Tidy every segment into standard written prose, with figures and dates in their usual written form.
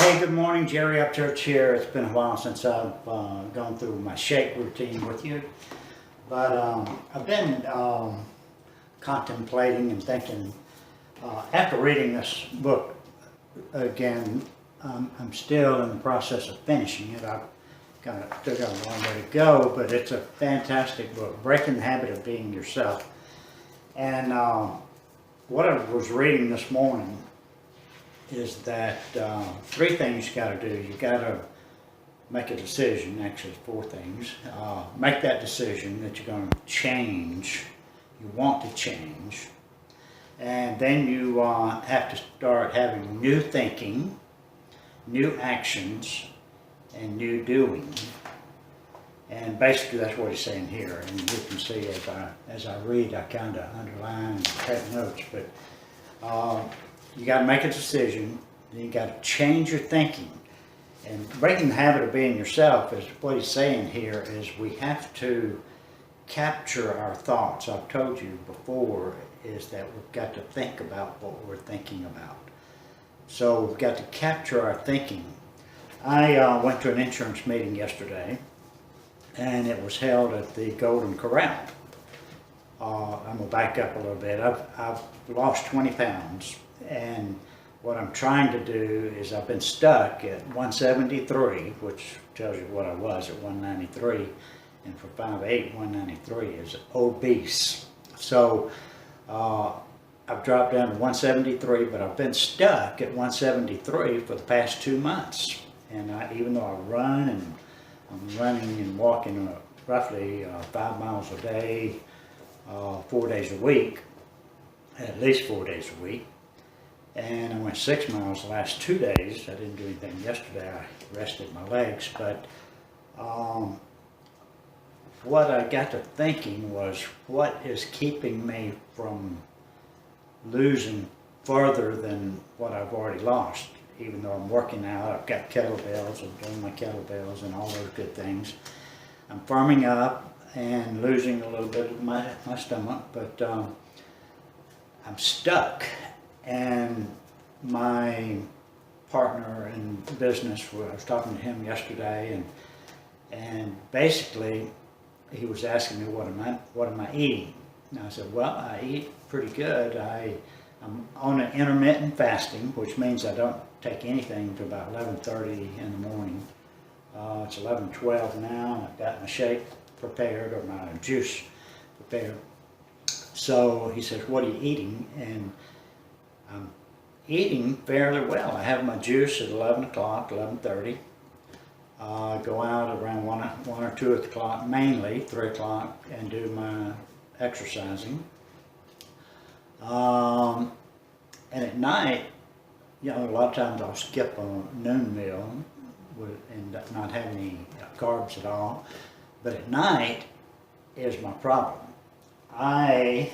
Hey, good morning, Jerry Upchurch here. It's been a while since I've gone through my shake routine with you, but I've been contemplating and thinking, after reading this book again, I'm still in the process of finishing it. I've still got a long way to go, but it's a fantastic book, Breaking the Habit of Being Yourself. And what I was reading this morning is that three things you got to do. You got to make a decision, actually four things. Make that decision that you're going to change, you want to change. And then you have to start having new thinking, new actions, and new doing. And basically that's what he's saying here. And you can see as I read, I kind of underline and take notes. But you got to make a decision, then you got to change your thinking. And breaking the habit of being yourself is what he's saying here is we have to capture our thoughts. I've told you before is that we've got to think about what we're thinking about. So we've got to capture our thinking. I went to an insurance meeting yesterday, and it was held at the Golden Corral. I'm going to back up a little bit. I've lost 20 pounds. And what I'm trying to do is I've been stuck at 173, which tells you what I was at 193. And for 5'8", 193 is obese. So I've dropped down to 173, but I've been stuck at 173 for the past 2 months. And even though I run and I'm running and walking roughly 5 miles a day, 4 days a week, at least 4 days a week. And I went 6 miles the last 2 days. I didn't do anything yesterday. I rested my legs. But what I got to thinking was, what is keeping me from losing further than what I've already lost? Even though I'm working out, I've got kettlebells, I'm doing my kettlebells and all those good things. I'm firming up and losing a little bit of my stomach, but I'm stuck. And my partner in business, I was talking to him yesterday, and basically he was asking me what am I eating? And I said, well, I eat pretty good. I'm on an intermittent fasting, which means I don't take anything until about 11:30 in the morning. It's 11:12 now, and I've got my shake prepared or my juice prepared. So he says, what are you eating? And I'm eating fairly well. I have my juice at 11 o'clock, 11:30. Go out around 1 or 2 o'clock, mainly 3 o'clock, and do my exercising. And at night, a lot of times I'll skip a noon meal and not have any carbs at all. But at night is my problem. I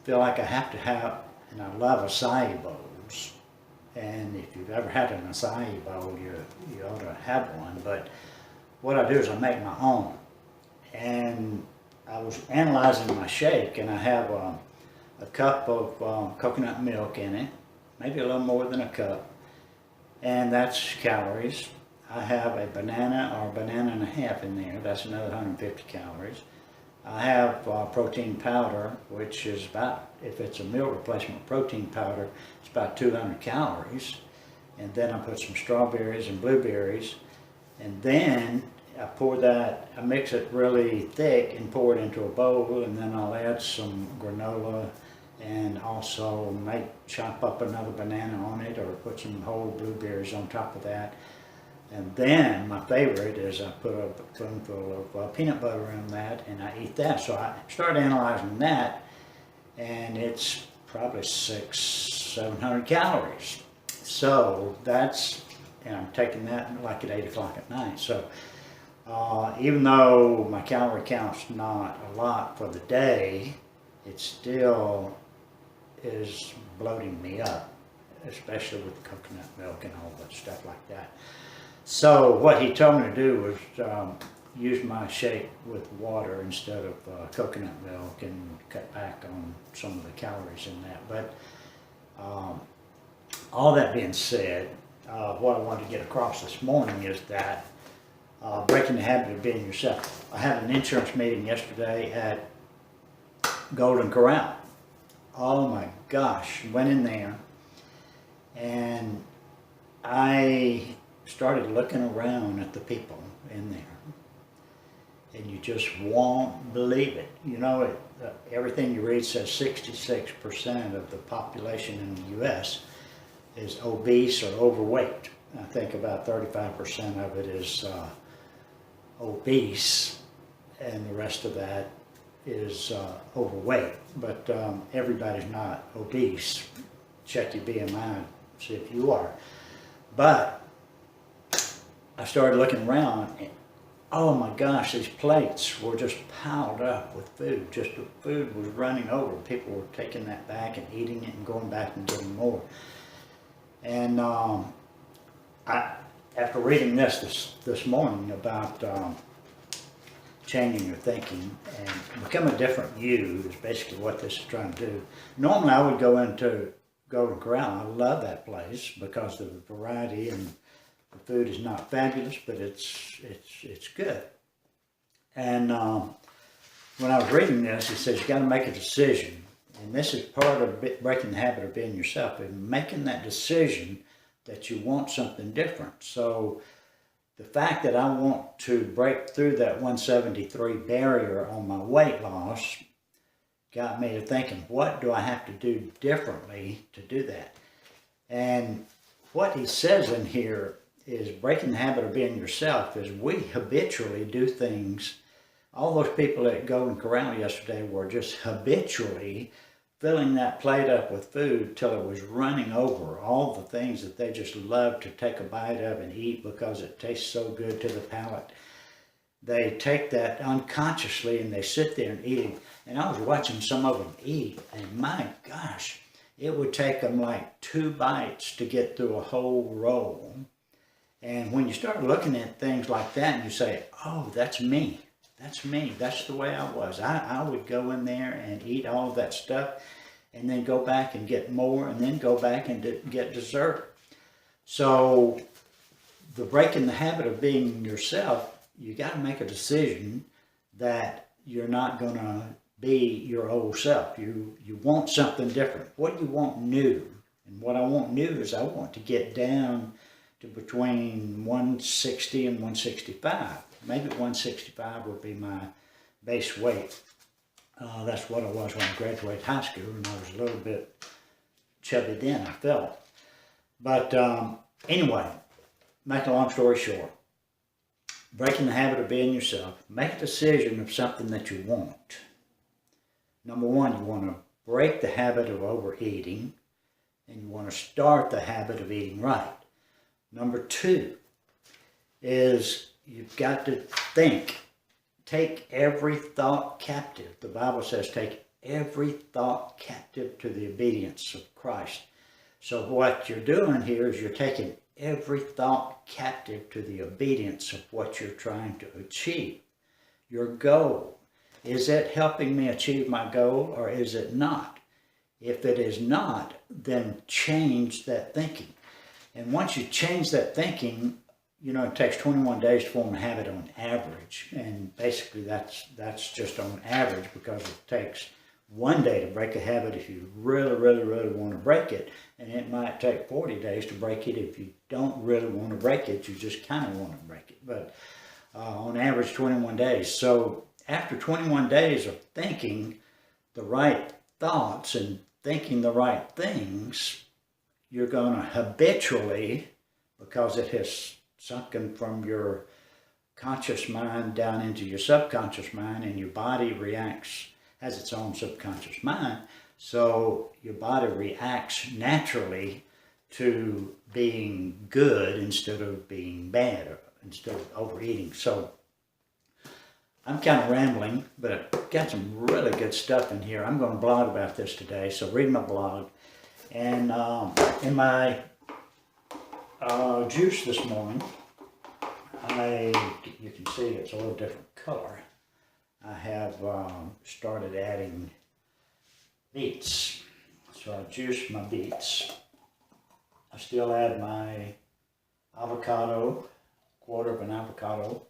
feel like I have to have, and I love acai bowls, and if you've ever had an acai bowl, you ought to have one. But what I do is I make my own, and I was analyzing my shake, and I have a cup of coconut milk in it, maybe a little more than a cup, and that's calories. I have a banana or a banana and a half in there, that's another 150 calories. I have protein powder, which is about, if it's a meal replacement protein powder, it's about 200 calories. And then I put some strawberries and blueberries. And then I mix it really thick and pour it into a bowl, and then I'll add some granola and also chop up another banana on it or put some whole blueberries on top of that. And then my favorite is I put a spoonful of peanut butter in that, and I eat that. So I started analyzing that, and it's probably 600-700 calories. So and I'm taking that like at 8 o'clock at night. So even though my calorie count's not a lot for the day, it still is bloating me up, especially with the coconut milk and all that stuff like that. So what he told me to do was use my shake with water instead of coconut milk and cut back on some of the calories in that. But all that being said, what I wanted to get across this morning is that breaking the habit of being yourself. I had an insurance meeting yesterday at Golden Corral. Oh my gosh, went in there and I started looking around at the people in there, and you just won't believe it. You know, everything you read says 66% of the population in the U.S. is obese or overweight. I think about 35% of it is obese, and the rest of that is overweight. But everybody's not obese. Check your BMI, see if you are. But I started looking around, and oh my gosh, these plates were just piled up with food. Just the food was running over. People were taking that back and eating it and going back and getting more. And after reading this morning about changing your thinking and become a different you is basically what this is trying to do. Normally I would go into Golden Corral. I love that place because of the variety, and the food is not fabulous, but it's good. And when I was reading this, it says you got to make a decision, and this is part of breaking the habit of being yourself, and making that decision that you want something different. So the fact that I want to break through that 173 barrier on my weight loss got me to thinking, what do I have to do differently to do that? And what he says in here is breaking the habit of being yourself is we habitually do things. All those people at Golden Corral yesterday were just habitually filling that plate up with food till it was running over. All the things that they just love to take a bite of and eat because it tastes so good to the palate. They take that unconsciously and they sit there and eat it. And I was watching some of them eat, and my gosh, it would take them like 2 bites to get through a whole roll. And when you start looking at things like that and you say, oh, that's me. That's me. That's the way I was. I would go in there and eat all of that stuff and then go back and get more and then go back and get dessert. So the breaking the habit of being yourself, you got to make a decision that you're not going to be your old self. You want something different. What do you want new? And what I want new is I want to get down to between 160 and 165. Maybe 165 would be my base weight. That's what I was when I graduated high school, and I was a little bit chubby then, I felt. But anyway, make a long story short, breaking the habit of being yourself, make a decision of something that you want. Number one, you want to break the habit of overeating, and you want to start the habit of eating right. Number two is you've got to think. Take every thought captive. The Bible says take every thought captive to the obedience of Christ. So what you're doing here is you're taking every thought captive to the obedience of what you're trying to achieve. Your goal. Is it helping me achieve my goal, or is it not? If it is not, then change that thinking. And once you change that thinking, you know, it takes 21 days to form a habit on average. And basically that's just on average, because it takes 1 day to break a habit if you really, really, really want to break it. And it might take 40 days to break it if you don't really want to break it. You just kind of want to break it. But on average, 21 days. So after 21 days of thinking the right thoughts and thinking the right things, you're going to habitually, because it has sunken from your conscious mind down into your subconscious mind, and your body has its own subconscious mind, so your body reacts naturally to being good instead of being bad, or instead of overeating. So I'm kind of rambling, but I've got some really good stuff in here. I'm going to blog about this today, so read my blog. And in my juice this morning, you can see it's a little different color. I have started adding beets. So I juice my beets. I still add my avocado, quarter of an avocado,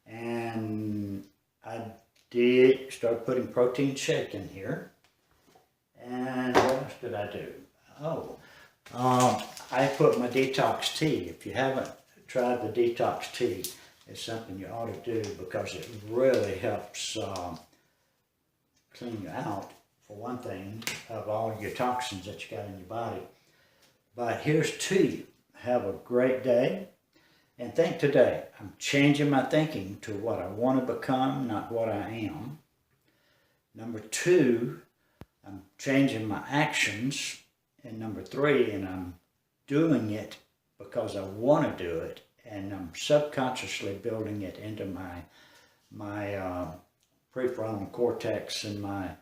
and I did start putting protein shake in here. And what else did I do? Oh, I put my detox tea. If you haven't tried the detox tea, it's something you ought to do because it really helps clean you out, for one thing, of all your toxins that you got in your body. But here's to you. Have a great day. And think today, I'm changing my thinking to what I want to become, not what I am. Number 2, I'm changing my actions. And number 3, and I'm doing it because I want to do it. And I'm subconsciously building it into my prefrontal cortex and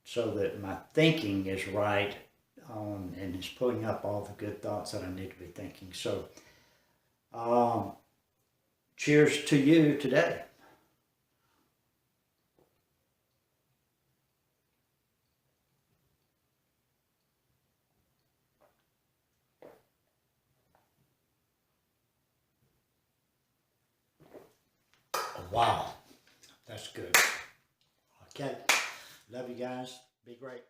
so that my thinking is right on and is pulling up all the good thoughts that I need to be thinking. So, cheers to you today. Oh, wow, that's good. Okay, love you guys. Be great.